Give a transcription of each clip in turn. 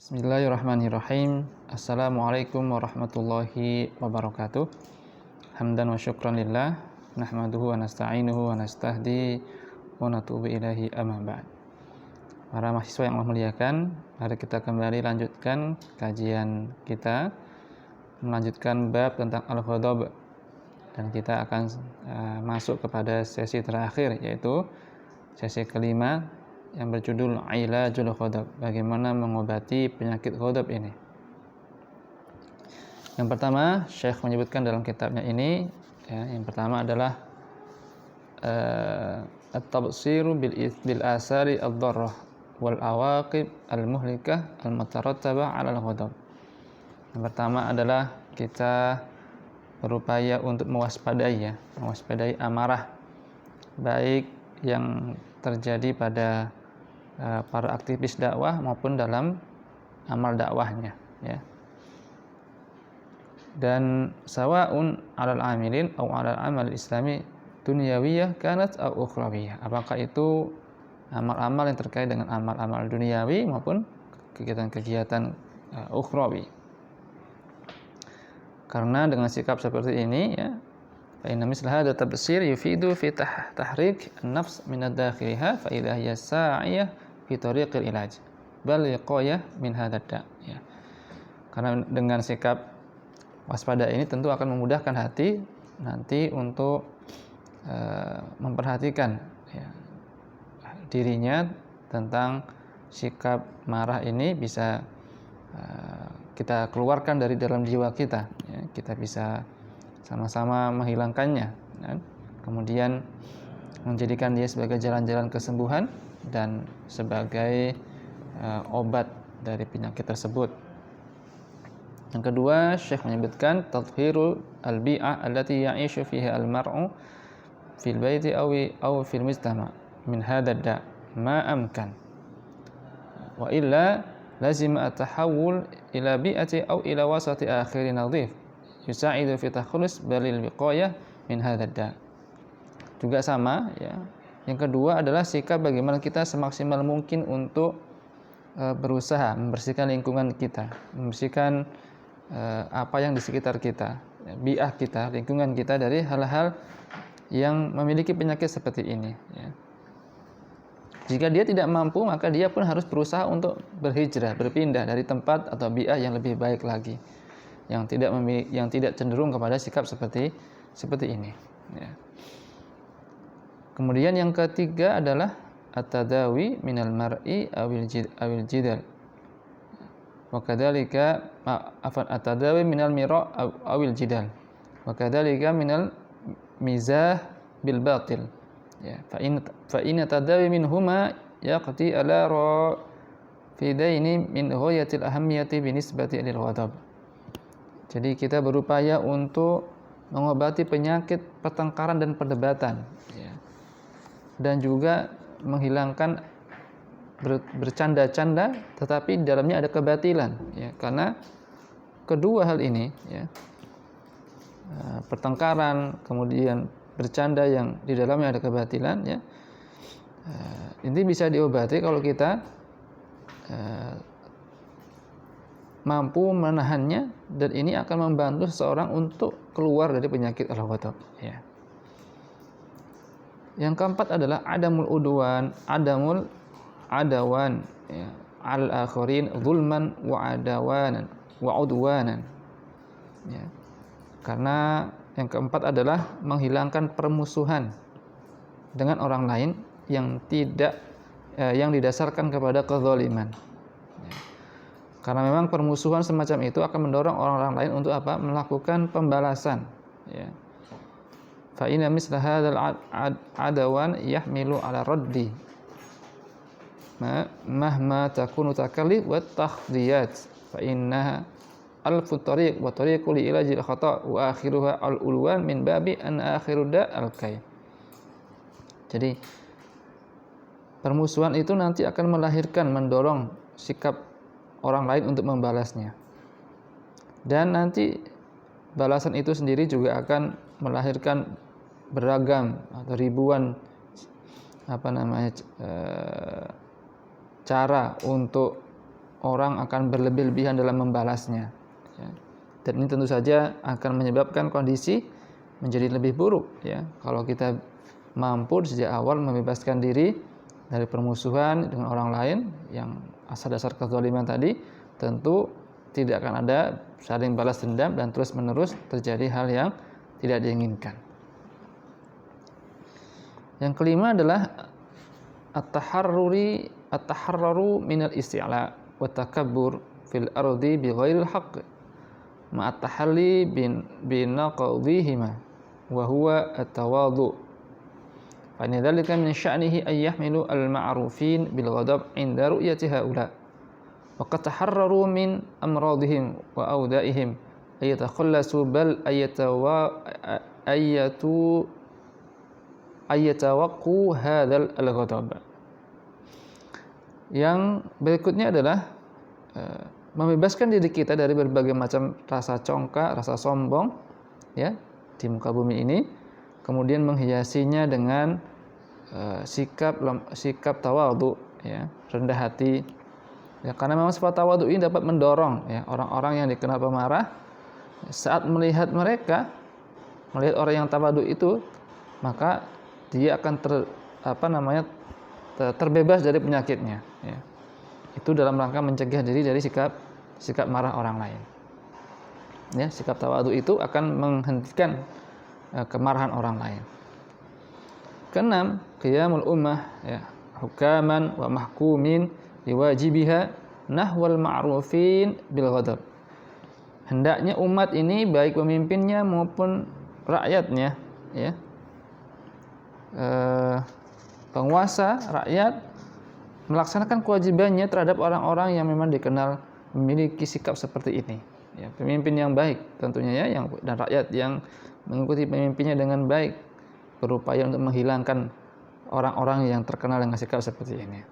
Bismillahirrahmanirrahim. Assalamualaikum warahmatullahi wabarakatuh. Hamdan wa syukran lillah, nahmaduhu wa nasta'inuhu wa nastahdi wa natubu ilaihi amma ba'd. Para mahasiswa yang Allah muliakan, mari kita kembali lanjutkan kajian kita, melanjutkan bab tentang al-ghadab, dan kita akan masuk kepada sesi terakhir, yaitu sesi kelima yang berjudul Ilajul Ghadab, bagaimana mengobati penyakit ghadab ini. Yang pertama, Syekh menyebutkan dalam kitabnya ini, yang pertama adalah at-tabsiru bil asari ad-dharrah wal awaqib al-muhlikah al-mutarattabah 'ala al-ghadab. Yang pertama adalah kita berupaya untuk mewaspadai amarah baik yang terjadi pada para aktivis dakwah maupun dalam amal dakwahnya, ya. Dan sawaun 'alal 'amilin aw 'alal amal islami dunyawiyah kanat aw ukhrawiyah. Apakah itu amal-amal yang terkait dengan amal-amal duniawi maupun kegiatan-kegiatan ukhrawi. Karena dengan sikap seperti ini, ya, fa inna misla hadha tabsir yufidu fi tahrik an-nafs min ad-dakhiliha fa idha hiya sa'iyah fi tariqil ilaj bal liqayah min hadha da', ya. Karena dengan sikap waspada ini tentu akan memudahkan hati nanti untuk memperhatikan, ya, dirinya tentang sikap marah ini bisa kita keluarkan dari dalam jiwa kita, ya. Kita bisa sama-sama menghilangkannya, dan kemudian menjadikan dia sebagai jalan-jalan kesembuhan dan sebagai obat dari penyakit tersebut. Yang kedua, Syekh menyebutkan tathhirul al-bi'ah allati ya'ishu fiha al-mar'u fil baiti aw fil mujtama' min hadha da' ma amkan. Wa illa lazim at-tahawul ila bi'ati aw ila wasati akhir nadhif yusa'idu fi takhlus balil wiqayah min hadha da'. Juga sama, ya. Yang kedua adalah sikap bagaimana kita semaksimal mungkin untuk berusaha membersihkan lingkungan kita, membersihkan apa yang di sekitar kita, bi'ah kita, lingkungan kita dari hal-hal yang memiliki penyakit seperti ini, ya. Jika dia tidak mampu, maka dia pun harus berusaha untuk berhijrah, berpindah dari tempat atau bi'ah yang lebih baik lagi, yang tidak cenderung kepada sikap seperti ini, ya. Kemudian yang ketiga adalah at-tadawi minal mar'i awil jidal. Wa kadzalika at-tadawi minal mira' awil jidal. Wa kadzalika minal mizah bil batil. Ya, fa in tadawi minhuma yaqti ala rafidaini min ghayatil ahammiyati binisbati lil ghadab. Jadi kita berupaya untuk mengobati penyakit pertengkaran dan perdebatan, ya. Dan juga menghilangkan bercanda-canda tetapi di dalamnya ada kebatilan, ya. Karena kedua hal ini, ya, pertengkaran kemudian bercanda yang di dalamnya ada kebatilan, ya, ini bisa diobati kalau kita mampu menahannya, dan ini akan membantu seseorang untuk keluar dari penyakit al-ghadab, ya. Yang keempat adalah adamul udwan, adamul adawan, ya, al-akhirin zulman wa adawanan wa udwanan, ya. Karena yang keempat adalah menghilangkan permusuhan dengan orang lain yang yang didasarkan kepada kezaliman, ya. Karena memang permusuhan semacam itu akan mendorong orang-orang lain untuk apa? Melakukan pembalasan, ya. Fa inna misla hadzal adawan yahmilu ala raddi mahma takunu takallif wa takhdiyat fa innaha alfu tariq wa tariqu li ilajil khata' wa akhiruha al-ulwan min babi an akhiru da' al-kay. Jadi permusuhan itu nanti akan melahirkan, mendorong sikap orang lain untuk membalasnya, dan nanti balasan itu sendiri juga akan melahirkan beragam atau ribuan cara untuk orang akan berlebih-lebihan dalam membalasnya. Ya. Dan ini tentu saja akan menyebabkan kondisi menjadi lebih buruk. Ya. Kalau kita mampu sejak awal membebaskan diri dari permusuhan dengan orang lain yang asal dasar kezaliman tadi, tentu tidak akan ada saling balas dendam dan terus-menerus terjadi hal yang tidak diinginkan. Yang kelima adalah at-taharruru minal isti'la wa takabbur fil ardi bighairil haqq ma'at tahalli binaqdihima wa huwa at-tawadhu. Fa inna dzalika min sya'nihi ay yahmilu al-ma'rufin bil ghadab 'inda ru'yati haula. Wa qad taharraru min amradihim wa awda'ihim ay yatakhallasu bal ayatawaqqu hadzal al-ghadab. Yang berikutnya adalah membebaskan diri kita dari berbagai macam rasa congkak, rasa sombong ya di muka bumi ini, kemudian menghiasinya dengan sikap tawadhu ya, rendah hati. Ya, karena memang sifat tawadhu ini dapat mendorong ya orang-orang yang dikenal pemarah saat melihat orang yang tawadhu itu, maka dia akan terbebas dari penyakitnya ya. Itu dalam rangka mencegah diri dari sikap marah orang lain ya. Sikap tawadhu itu akan menghentikan kemarahan orang lain. Keenam, qiyamul ummah ya, hukaman wa mahkumin biwajibiha nahwal ma'rufin bil ghadab. Hendaknya umat ini baik pemimpinnya maupun rakyatnya ya, penguasa, rakyat melaksanakan kewajibannya terhadap orang-orang yang memang dikenal memiliki sikap seperti ini. Ya, pemimpin yang baik tentunya ya, dan rakyat yang mengikuti pemimpinnya dengan baik, berupaya untuk menghilangkan orang-orang yang terkenal dengan sikap seperti ini.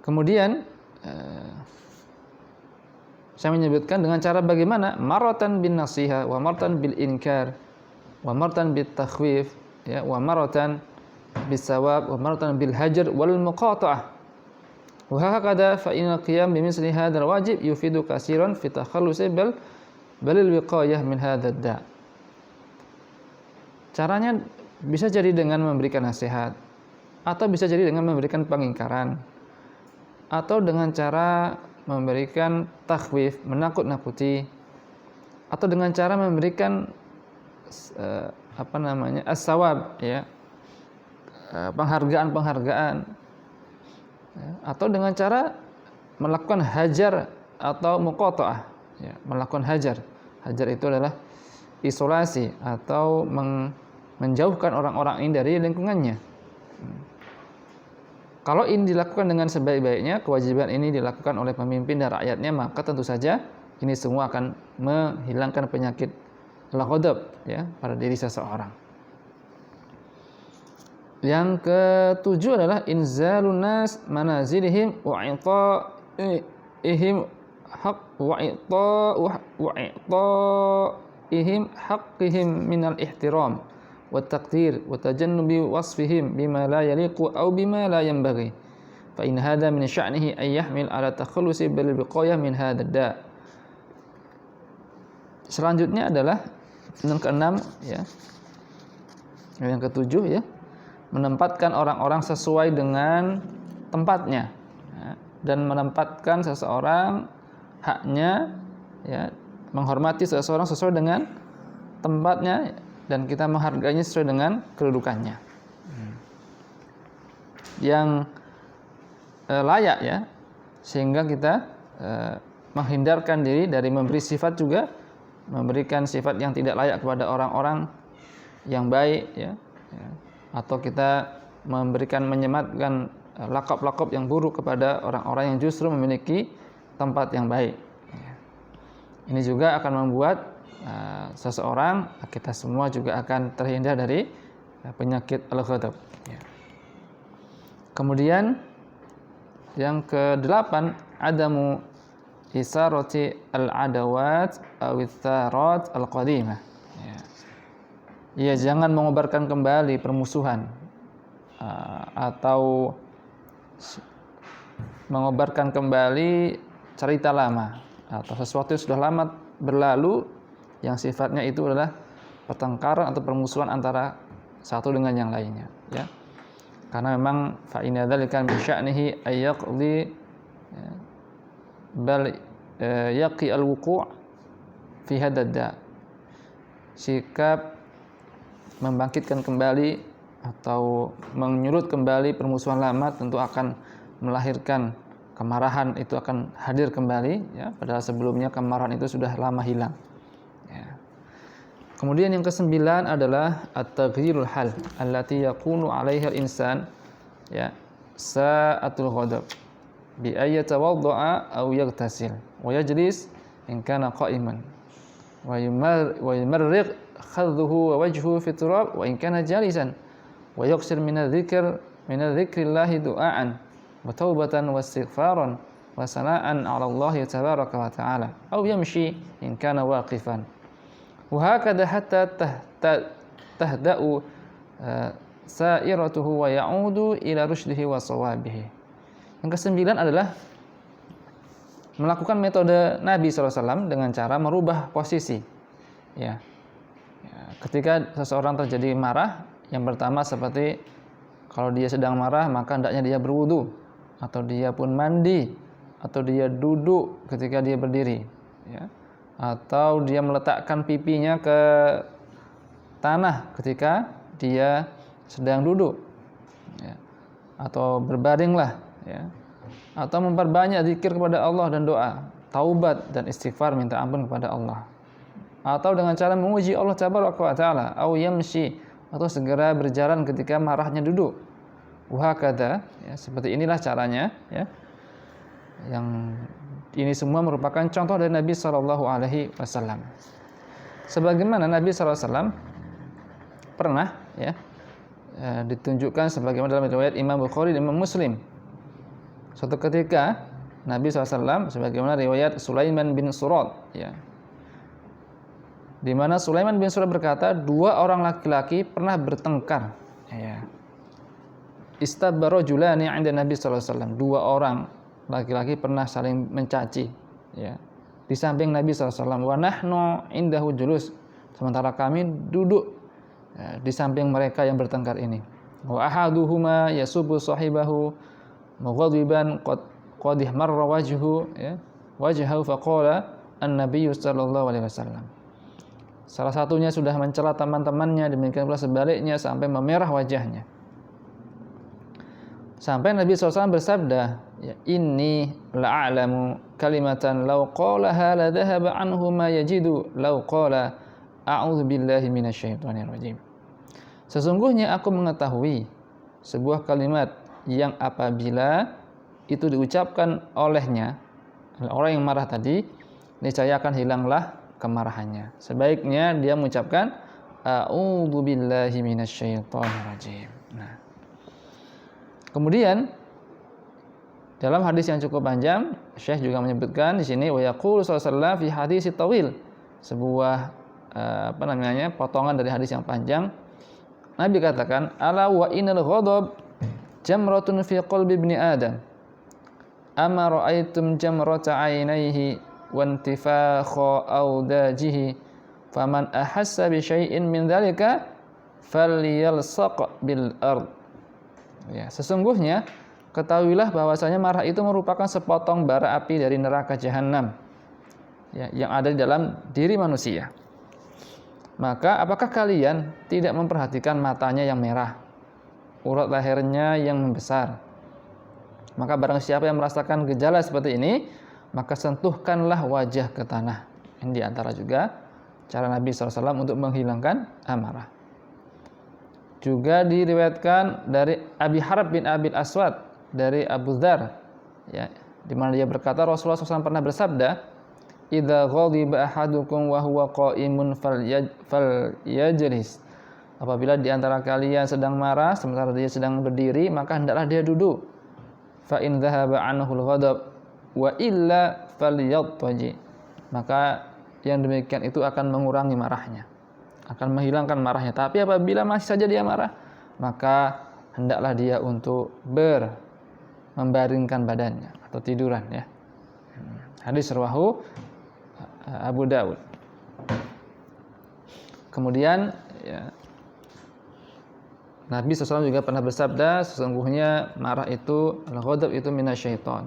Kemudian saya menyebutkan dengan cara bagaimana maratan bin nasiha wa maratan bil inkar wa maratan bit takhwif ya, wa maratan bis sawab wa maratan bil hajar wal muqata'ah. Wa hakada fa inal qiyam bi misli hadzal wajib yufidu katsiran fi takhallusi balil wiqayah min hadzal da'. Caranya bisa jadi dengan memberikan nasihat, atau bisa jadi dengan memberikan pengingkaran, atau dengan cara memberikan takhwif, menakut-nakuti, atau dengan cara memberikan as-sawab ya, penghargaan ya, atau dengan cara melakukan hajar atau muqata'ah ya, melakukan hajar. Hajar itu adalah isolasi atau menjauhkan orang-orang ini dari lingkungannya. Kalau ini dilakukan dengan sebaik-baiknya, kewajiban ini dilakukan oleh pemimpin dan rakyatnya, maka tentu saja ini semua akan menghilangkan penyakit al-ghadab ya pada diri seseorang. Yang ketujuh adalah inzalun nas manazilihim wa i'ta'ihim haqqihim minal ihtiram wa taqdir wa tajannubi wasfihim bima la yaliqu aw bima la yanbaghi fa in hadha min sya'nihi ay yahmil ala takhallusi bil biqayah min hadha da'. Selanjutnya adalah yang keenam ya, yang ketujuh ya, menempatkan orang-orang sesuai dengan tempatnya ya, dan menempatkan seseorang haknya ya, menghormati seseorang sesuai dengan tempatnya dan kita menghargainya sesuai dengan kedudukannya yang layak ya, sehingga kita menghindarkan diri dari memberi sifat juga, memberikan sifat yang tidak layak kepada orang-orang yang baik ya, atau kita menyematkan lakop-lakop yang buruk kepada orang-orang yang justru memiliki tempat yang baik. Ini juga akan membuat seseorang, kita semua juga akan terhindar dari penyakit al-ghadab. Kemudian yang ke-8, adamu isarati al-adawat awitharat al-qadimah. Ya, jangan mengobarkan kembali permusuhan atau mengobarkan kembali cerita lama atau sesuatu yang sudah lama berlalu yang sifatnya itu adalah pertengkaran atau permusuhan antara satu dengan yang lainnya, ya. Karena memang fa inna dzalika min sya'nihi ay yaqdi bal yaqi al-wuqu' fi hadda. Sikap membangkitkan kembali atau menyulut kembali permusuhan lama tentu akan melahirkan kemarahan, itu akan hadir kembali, ya, padahal sebelumnya kemarahan itu sudah lama hilang, ya. Kemudian yang kesembilan adalah at-taghyirul hal allati yakunu 'alaiha al-insan, ya, sa'atul ghadab bi ay yatawadda'a aw yaghtasil wa yajlis in kana qa'iman wa yumarriq khadduhu wa wajhuhu fi turab wa in kana jalisan wa yuqsir min dzikrillahi du'aan wa taubatan wa istighfaran wa sana'an 'ala Allah tabaraka wa ta'ala aw yamshi in kana waqifan wa hakadha hatta tahda'u sa'iratuhu wa ya'udu ila rusydihi wa shawabihi. Yang kesembilan adalah melakukan metode Nabi SAW dengan cara merubah posisi, ya. Ketika seseorang terjadi marah, yang pertama seperti kalau dia sedang marah maka hendaknya dia berwudu, atau dia pun mandi, atau dia duduk ketika dia berdiri, ya. Atau dia meletakkan pipinya ke tanah ketika dia sedang duduk, ya. Atau berbaringlah, ya. Atau memperbanyak zikir kepada Allah dan doa, taubat dan istighfar minta ampun kepada Allah. Atau dengan cara memuji Allah tabaraka wa taala, au yamshi, atau segera berjalan ketika marahnya duduk. Wa hakadha, ya, seperti inilah caranya, ya. Yang ini semua merupakan contoh dari Nabi sallallahu alaihi wasallam. Sebagaimana Nabi sallallahu alaihi wasallam pernah, ya, ditunjukkan sebagaimana dalam riwayat Imam Bukhari dan Imam Muslim. Suatu ketika Nabi SAW, sebagaimana riwayat Sulaiman bin Surad, ya, di mana Sulaiman bin Surad berkata, dua orang laki-laki pernah bertengkar, ya. Istabara julani 'inda Nabi SAW. Dua orang laki-laki pernah saling mencaci, ya, di samping Nabi SAW. Wa nahnu indahu julus, sementara kami duduk, ya, di samping mereka yang bertengkar ini. Wa ahaduhuma yasubu sahibahu mughadiban qad ihmarra wajhuhu, ya, wajhahu faqala an-nabiy sallallahu alaihi wasallam. Salah satunya sudah mencela teman-temannya, demikian pula sebaliknya sampai memerah wajahnya. Sampai Nabi SAW bersabda, ya, inni la'alamu kalimatan law qalaha la dhahaba anhu ma yajidu law qala a'udzu billahi minasyaitonir rajim. Sesungguhnya aku mengetahui sebuah kalimat yang apabila itu diucapkan olehnya, orang yang marah tadi, niscaya akan hilanglah kemarahannya. Sebaiknya dia mengucapkan a'udzu billahi minasyaitonir rajim. Nah, kemudian dalam hadis yang cukup panjang, Syekh juga menyebutkan di sini wa yaqulu sallallahu alaihi wasallam fi hadis tawil, sebuah potongan dari hadis yang panjang. Nabi katakan, ala wa innal ghadab jamratun fi qalbi ibni adam, ama ra'aitum jamrata 'ainaihi wa intifakha awdajihi, faman ahassa bi syai'in min dzalika falyalsaq bil ard. Ya, sesungguhnya ketahuilah bahwasanya marah itu merupakan sepotong bara api dari neraka jahanam, ya, yang ada di dalam diri manusia. Maka apakah kalian tidak memperhatikan matanya yang merah, urat lehernya yang membesar? Maka barang siapa yang merasakan gejala seperti ini, maka sentuhkanlah wajah ke tanah. Ini diantara juga cara Nabi SAW untuk menghilangkan amarah. Juga diriwayatkan dari Abi Harb bin Abil Aswad dari Abu Dzar, ya, di mana dia berkata Rasulullah SAW pernah bersabda, idza ghadiba ahadukum wa huwa qa'imun falyajlis. Apabila di antara kalian sedang marah sementara dia sedang berdiri, maka hendaklah dia duduk. Fa in dhahaba anhu al-ghadab wa illa falyattaji. Maka yang demikian itu akan mengurangi marahnya, akan menghilangkan marahnya. Tapi apabila masih saja dia marah, maka hendaklah dia untuk membaringkan badannya atau tiduran ya. Hadis rawahu Abu Daud. Kemudian ya, Nabi SAW juga pernah bersabda, sesungguhnya marah itu, al-ghadab itu minasyaiton.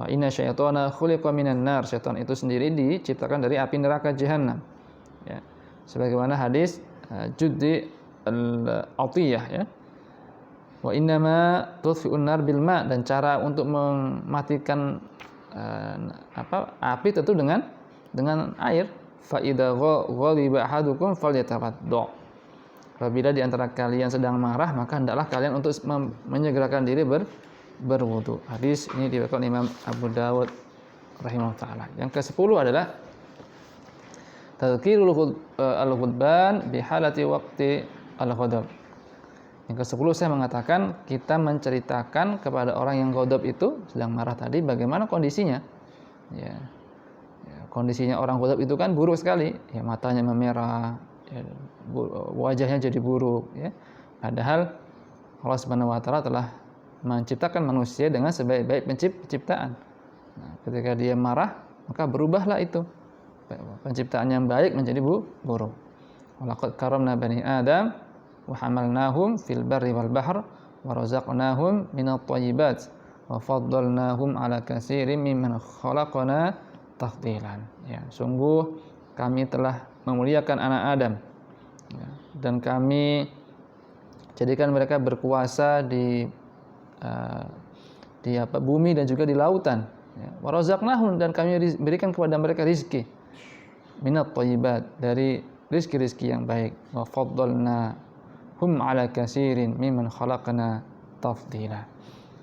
Wa inna syaitana khuliqa minan nar. Syaitan itu sendiri diciptakan dari api neraka jahanam. Ya. Sebagaimana hadis Juddi al-Atiyah ya. Wa innama tudfi'un nar bil ma, dan cara untuk mematikan api tentu dengan air. Fa idza ghaliba ahadukum falyatawadda. Apabila di antara kalian sedang marah, maka hendaklah kalian untuk menyegerakan diri berwudu. Hadis ini diriwayatkan Imam Abu Dawud rahimahullah taala. Yang ke-10 adalah tadzkirul al-ghudban bi halati waqti al-ghadab. Yang ke-10 saya mengatakan kita menceritakan kepada orang yang ghadab itu sedang marah tadi bagaimana kondisinya. Ya. Kondisinya orang ghadab itu kan buruk sekali, ya, matanya memerah, ya, wajahnya jadi buruk ya. Padahal Allah Subhanahu wa taala telah menciptakan manusia dengan sebaik-baik penciptaan. Nah, ketika dia marah, maka berubahlah itu. Penciptaan yang baik menjadi buruk. Walaqad karamna bani Adam wa hamalnahum fil barri wal bahr wa razaqnahum minat thayyibat wa faddalnahum ala katsirin mimman khalaqna tafdilan. Ya, sungguh kami telah memuliakan anak Adam ya, dan kami jadikan mereka berkuasa di bumi dan juga di lautan. Ya. Wa razaqnahum, dan kami berikan kepada mereka rizki minat thayyibat, dari rizki-rizki yang baik. Wa faddalnahum ala katsirin mimman khalaqna tafdila.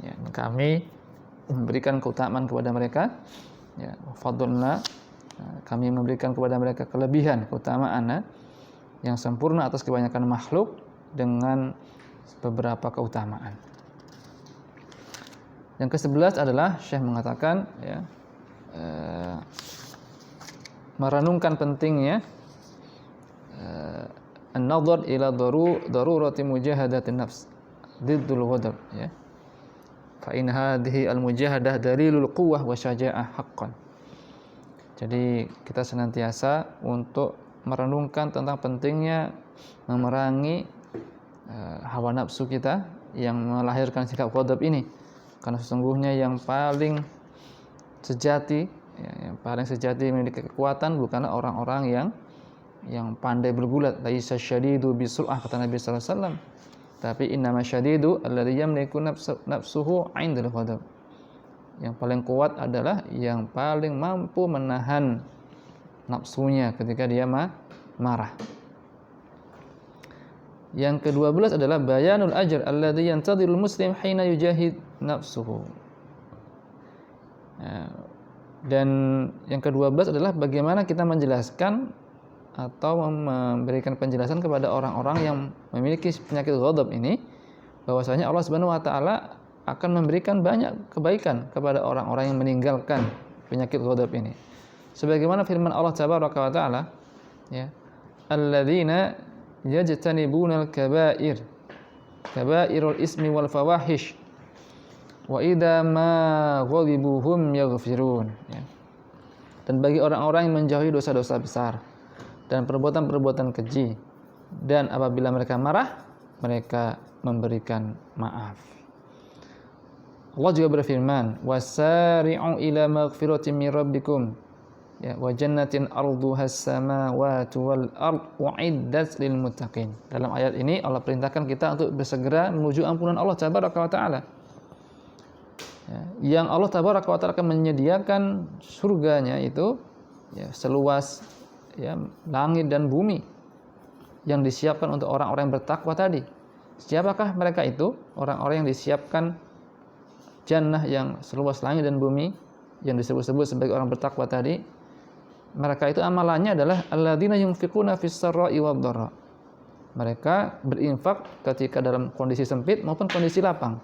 Ya, kami memberikan keutamaan kepada mereka. Ya, fadlna, kami memberikan kepada mereka kelebihan, keutamaan yang sempurna atas kebanyakan makhluk dengan beberapa keutamaan. Yang ke-11 adalah Syekh mengatakan ya, merenungkan pentingnya an-nadhar ila darurati mujahadatin nafs diddul ghadab ya. Fa in hadhihi al-mujahadah dalilul quwwah wa syaja'ah haqqan. Jadi kita senantiasa untuk merenungkan tentang pentingnya memerangi hawa nafsu kita yang melahirkan sikap ghadab ini. Karena sesungguhnya yang paling sejati memiliki kekuatan bukanlah orang-orang yang pandai bergulat. Laisa syadidu bisur'ah, kata Nabi sallallahu alaihi wasallam. Tapi innama syadidu alladzi yamliku nafsuhu 'indal ghadab. Yang paling kuat adalah yang paling mampu menahan nafsunya ketika dia marah. Yang ke-12 adalah bayanul ajr alladzi yantadhirul muslim hina yujahid nafsuhu. Dan yang ke-12 adalah bagaimana kita menjelaskan atau memberikan penjelasan kepada orang-orang yang memiliki penyakit ghadab ini, bahwasanya Allah Subhanahu wa taala akan memberikan banyak kebaikan kepada orang-orang yang meninggalkan penyakit ghadab ini. Sebagaimana firman Allah Tabaraka wa taala, ya, alladzina yajtanibunal kaba'irul ismi wal fawahish wa idza ma ghadibuhum yaghfirun, ya. Dan bagi orang-orang yang menjauhi dosa-dosa besar dan perbuatan-perbuatan keji, dan apabila mereka marah, mereka memberikan maaf. Allah juga berfirman, wasari'u ila maghfiratin min rabbikum, ya, wa jannatin arduhas samawati wal ard u'iddat lil muttaqin. Dalam ayat ini Allah perintahkan kita untuk bersegera menuju ampunan Allah Tabaraka wa taala. Ya, yang Allah Tabaraka wa taala akan menyediakan surganya itu ya, seluas ya, langit dan bumi yang disiapkan untuk orang-orang yang bertakwa tadi. Siapakah mereka itu? Orang-orang yang disiapkan jannah yang seluas langit dan bumi yang disebut-sebut sebagai orang bertakwa tadi. Mereka itu amalannya adalah alladzina yunfiquna fis sarra'i wad dharra. Mereka berinfak ketika dalam kondisi sempit maupun kondisi lapang.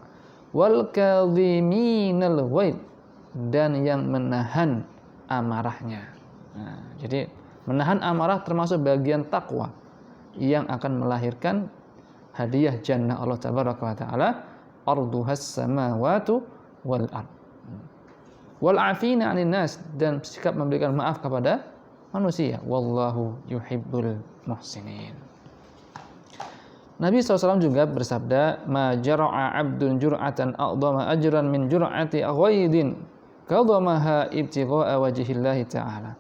Wal kadhiminal ghaid, dan yang menahan amarahnya. Nah, jadi menahan amarah termasuk bagian takwa yang akan melahirkan hadiah jannah Allah Tabaraka wa taala, arduhas samawati wal ard. Wal 'afina 'anil nas, dan sikap memberikan maaf kepada manusia. Wallahu yuhibbul muhsinin. Nabi SAW juga bersabda, ma jara'a 'abdun jur'atan a'dhama ajran min jur'ati ghaidin qadamaha ibtigha'a wajhillahi ta'ala.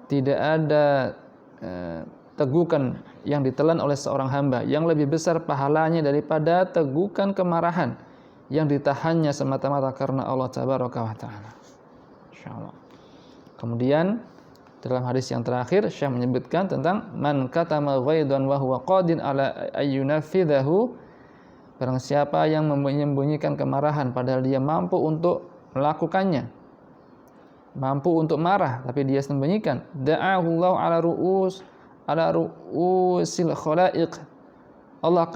Tidak ada tegukan yang ditelan oleh seorang hamba yang lebih besar pahalanya daripada tegukan kemarahan yang ditahannya semata-mata karena Allah Tabaraka wa Ta'ala. Insyaallah. Kemudian dalam hadis yang terakhir Syekh menyebutkan tentang man katama ghaidan wa huwa qadin ala ayyunafidhahu, barang siapa yang menyembunyikan kemarahan padahal dia mampu untuk melakukannya, mampu untuk marah tapi dia sembunyikan, da'ahu Allah ala ru'usil khalaiq, Allah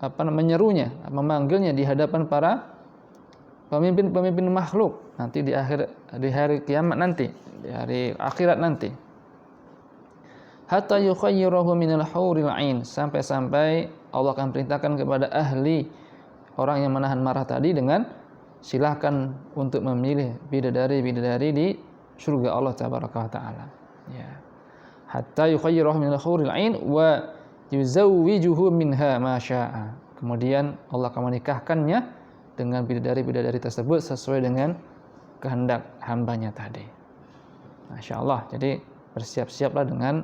akan menyerunya, memanggilnya di hadapan para pemimpin-pemimpin makhluk nanti di hari kiamat nanti, di hari akhirat nanti. Hatta yukhayyirahu minal huril ain, sampai Allah akan perintahkan kepada ahli orang yang menahan marah tadi dengan silahkan untuk memilih bidadari-bidadari di surga Allah Tabaraka wa Ta'ala. Ya. Hatta yukhayyirahu minal huril ain wa yuzawwijuhu minha ma syaa. Kemudian Allah akan menikahkannya dengan bidadari-bidadari tersebut sesuai dengan kehendak hambanya tadi. Masya Allah. Jadi bersiap-siaplah dengan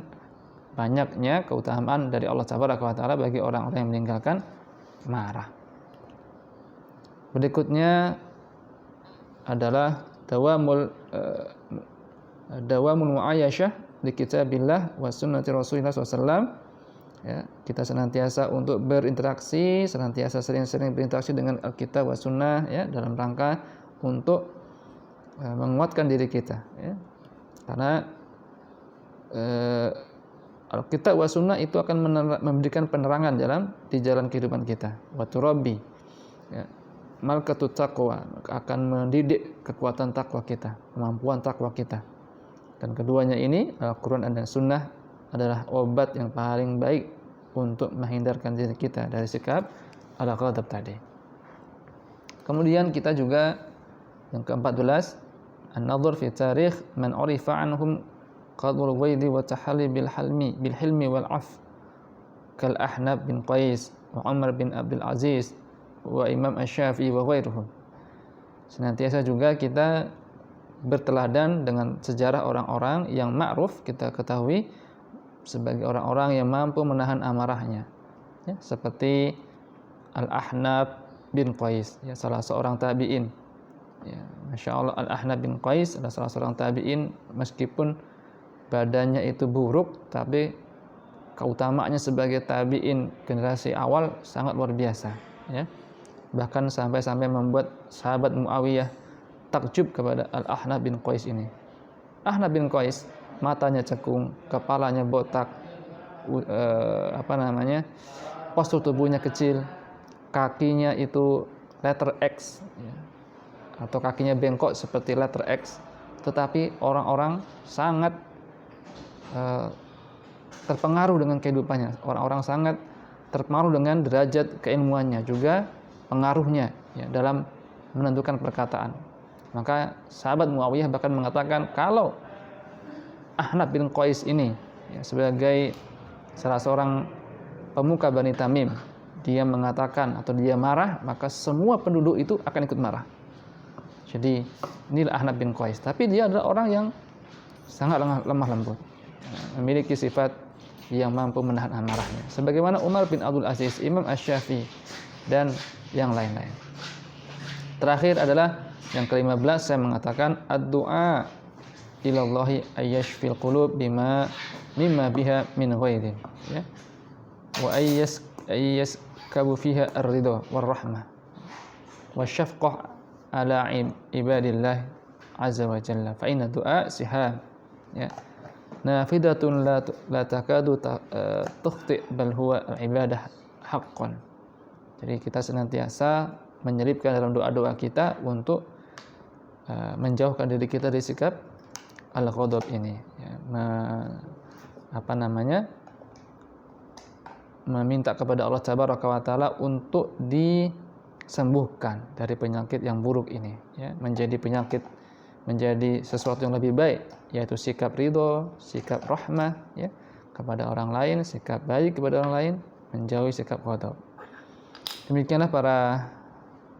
banyaknya keutamaan dari Allah Tabaraka wa Ta'ala bagi orang-orang yang meninggalkan marah. Berikutnya adalah dawamul mu'ayyashah di kitabillah wa sunnati Rasulullah SAW. Ya, kita senantiasa untuk berinteraksi, senantiasa sering-sering berinteraksi dengan Alkitab wa sunnah, ya, dalam rangka untuk menguatkan diri kita, ya. Karena Alkitab wa sunnah itu akan memberikan penerangan di jalan kehidupan kita. Wa turabbi, ya, malkatut taqwa, akan mendidik kekuatan takwa kita, kemampuan takwa kita. Dan keduanya ini, Al-Quran dan Sunnah, adalah obat yang paling baik untuk menghindarkan diri kita dari sikap al-ghadab tadi. Kemudian kita juga yang ke-14, an-nadhar fi tarikh man urifa anhum qadrul ghaidi wa tahalli bil hilmi wal af, kal Ahnaf bin Qais wa Umar bin Abdul Aziz wa Imam Asy-Syafi'i wa ghairuhum. Senantiasa juga kita berteladan dengan sejarah orang-orang yang ma'ruf kita ketahui sebagai orang-orang yang mampu menahan amarahnya, ya, seperti Al-Ahnaf bin Qais, ya, salah seorang tabi'in, ya, Masya Allah. Al-Ahnaf bin Qais adalah salah seorang tabi'in, meskipun badannya itu buruk, tapi keutamaannya sebagai tabi'in generasi awal sangat luar biasa, ya. Bahkan sampai membuat sahabat Muawiyah takjub kepada Al-Ahnaf bin Qais ini. Ahnaf bin Qais matanya cekung, kepalanya botak, postur tubuhnya kecil, kakinya itu letter X, ya, atau kakinya bengkok seperti letter X, tetapi orang-orang sangat terpengaruh dengan kehidupannya. Orang-orang sangat terpengaruh dengan derajat keilmuannya, juga pengaruhnya, ya, dalam menentukan perkataan. Maka sahabat Muawiyah bahkan mengatakan kalau Ahnaf bin Qais ini, ya, sebagai salah seorang pemuka Bani Tamim, dia mengatakan atau dia marah, maka semua penduduk itu akan ikut marah. Jadi inilah Ahnaf bin Qais, tapi dia adalah orang yang sangat lemah lembut, memiliki sifat yang mampu menahan amarahnya, sebagaimana Umar bin Abdul Aziz, Imam Asy-Syafi'i, dan yang lain-lain. Terakhir adalah yang ke-15, saya mengatakan ad-du'a ilallahi ayyashfil qulub mimma biha min ghaidin, ya, wa ayyaskabu fiha ar-ridha war rahmah wa syafqah ala ibadillah azza wa jalla, fa inna du'a siham, ya, nafidatun la takadu tukhti bal huwa al-ibadah haqqan. Jadi kita senantiasa menyelipkan dalam doa-doa kita untuk menjauhkan diri kita dari sikap al-ghadab ini, ya, meminta kepada Allah Tabaraka wa Ta'ala untuk sembuhkan dari penyakit yang buruk ini, ya, menjadi sesuatu yang lebih baik, yaitu sikap ridho, sikap rahmah, ya, kepada orang lain, sikap baik kepada orang lain, menjauhi sikap ghadab. Demikianlah para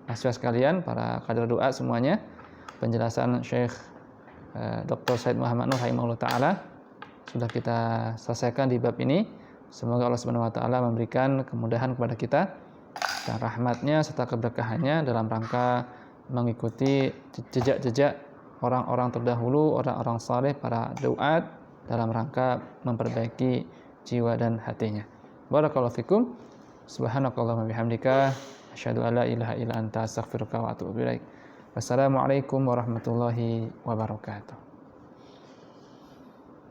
mahasiswa sekalian, para kader doa semuanya, penjelasan Syekh Dr. Said Muhammad Nur rahimahullah taala sudah kita selesaikan di bab ini. Semoga Allah Subhanahu wa taala memberikan kemudahan kepada kita dan rahmatnya serta keberkahannya dalam rangka mengikuti jejak-jejak orang-orang terdahulu, orang-orang saleh, para duat, dalam rangka memperbaiki jiwa dan hatinya. Barakallahu fikum. Subhanakallahumma bihamdika asyhadu an la ilaha illa anta astaghfiruka wa atubu ilaik. Wassalamualaikum warahmatullahi wabarakatuh.